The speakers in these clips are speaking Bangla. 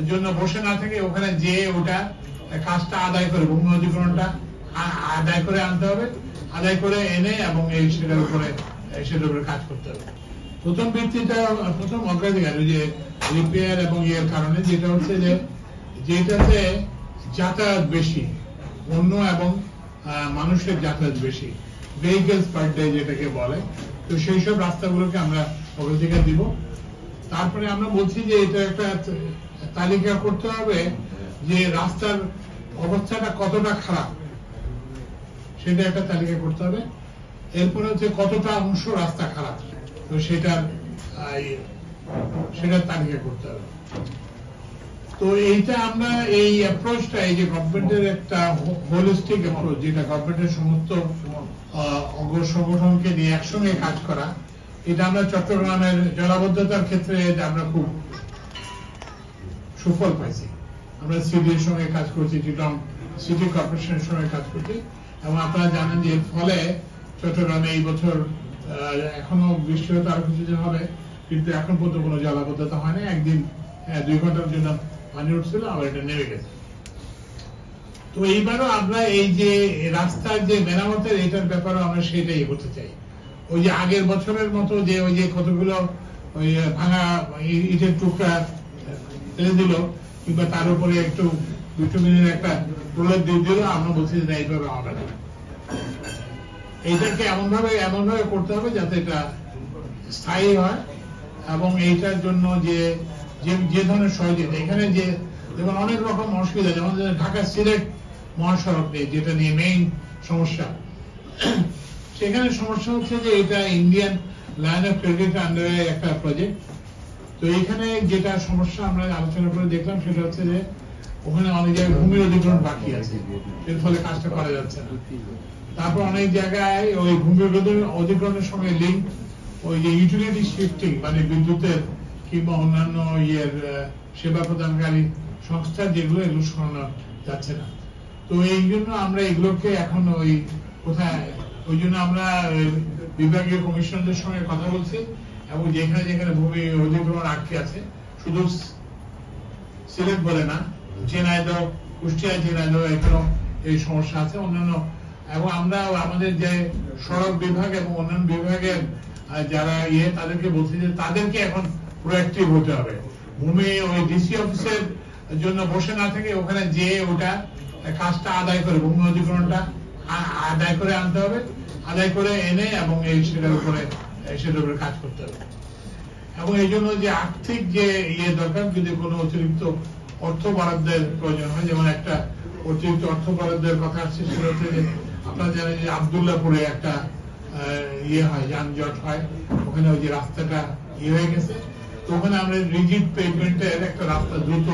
জন্য বসে না থেকে ওখানে যে ওটা কাজটা আদায় করে ভূমি অধিগ্রহণটা আদায় করে আনতে হবে, আদায় করে এনে এবং সেটার উপরে কাজ করতে হবে। প্রথম ভিত্তিটা, প্রথম অগ্রাধিকার ওই যে রিপেয়ার এবং ইয়ের কারণে যেটা হচ্ছে যে যেটাতে যাতায়াত বেশি, অন্য এবং মানুষের যাতায়াত বেশি, ভেহিকেলস পার ডে যেটাকে বলে, তো সেই সব রাস্তাগুলোকে আমরা অগ্রাধিকার দিব। তারপরে আমরা বলছি যে এটা একটা তালিকা করতে হবে যে রাস্তার অবস্থাটা কতটা খারাপ, সেটা একটা তালিকা করতে হবে। এরপরে হচ্ছে কতটা অংশ রাস্তা খারাপ, তো সেটার তালিকা করতে হবে। তো এইটা আমরা এই অ্যাপ্রোচটা, এই যে গভর্নমেন্টের একটা হোলিস্টিক অ্যাপ্রোচ, যেটা গভর্নমেন্টের সমস্ত অঙ্গ সংগঠনকে নিয়ে একসঙ্গে কাজ করা, এটা আমরা চট্টগ্রামের জলাবদ্ধতার ক্ষেত্রে আমরা খুব সুফল পাইছি। আমরা সিডির সঙ্গে কাজ করছি, চিটং সিটি কর্পোরেশনের সঙ্গে কাজ করছি, এবং আপনারা জানেন যে এর ফলে চট্টগ্রামে এই বছর এখনো বৃষ্টি হতে আরো কিছুদিন হবে, কিন্তু এখন পর্যন্ত কোনো জলাবদ্ধতা হয়নি। একদিন 2 ঘন্টার জন্য পানি উঠছিল, আবার এটা নেমে গেছে। তো এইবারও আমরা এই যে রাস্তার যে মেরামতের এটার ব্যাপারে আমরা সেটাই করতে চাই। ওই যে আগের বছরের মতো যে ওই যে কতগুলো ওই ভাঙা ইটের টুকরা ফেলে দিল, কিংবা তার উপরে একটু ভিটামিনের একটা প্রলেপ দিয়ে দিল, আমরা বলছি যে এইভাবে হবে না। এইটাকে এমন ভাবে করতে হবে যাতে এটা স্থায়ী হয়, এবং এইটার জন্য যে ধরনের সহযোগিতা, এখানে যে যেমন অনেক রকম অসুবিধা, যেমন ঢাকা সিলেট মহাসড়ক নেই, যেটা নিয়ে মেইন সমস্যা, সেখানে সমস্যা হচ্ছে যে এটা ইন্ডিয়ান লাইন অফ ক্রেডিট আন্ডারে একটা প্রজেক্ট। তো এখানে যেটা সমস্যা আমরা আলোচনা করে দেখলাম সেটা হচ্ছে যে ওখানে অনেক জায়গায় ভূমির অধিগ্রহণ বাকি আছে, এর ফলে কাজটা করা যাচ্ছে না। তারপর অনেক জায়গায় ওই ভূমির অধিগ্রহণের সঙ্গে লিঙ্ক ওই যে ইউটিলিটি শিফটিং, মানে বিদ্যুতের কিংবা অন্যান্য সেবা প্রদানকারী সংস্থা যেগুলো, এগুলো সরানো যাচ্ছে না। তো এই জন্য আমরা এগুলোকে এখন ওই জন্য আমরা বিভাগীয় কমিশনারদের সঙ্গে কথা বলছি, এবং যেখানে যেখানে ভূমি অধিগ্রহণ আটকে আছে, শুধু সিলেট বলে না, ঝিনাইদহ, কুষ্টিয়া, ঝিনাইদহ এখানেও এই সমস্যা আছে, অন্যান্য। এবং আমরা আমাদের যে সড়ক বিভাগ এবং অন্যান্য বিভাগের যারা তাদেরকে বলছি যে তাদেরকে এখন প্রোঅ্যাক্টিভ হতে হবে। ভূমি ওই ডিসি অফিসের জন্য বসে না থেকে ওখানে যে ওটা কাজটা আদায় করে ভূমি অধিগ্রহণটা আদায় করে আনতে হবে, আদায় করে এনে এবং সেটার উপরে কাজ করতে হবে। এবং এই জন্য যে আর্থিক যে দরকার, যদি কোনো অতিরিক্ত অর্থ বরাদ্দের প্রয়োজন হয়, যেমন একটা অতিরিক্ত অর্থ বরাদ্দের কথা আসছে, সেটা হচ্ছে যে আপনারা জানেন যে আব্দুল্লাহপুরে একটা হয়, যানজট হয়, ওখানে ওই যে রাস্তাটা হয়ে গেছে, তো ওখানে আমরা রিজিড পেভমেন্টের একটা রাস্তা দ্রুত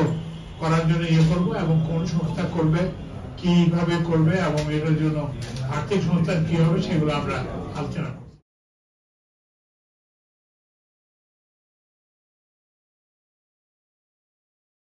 করার জন্য করব, এবং কোন সংস্থা করবে, কিভাবে করবে, এবং এটার জন্য আর্থিক সংস্থান কি হবে, সেগুলো আমরা আলোচনা করব।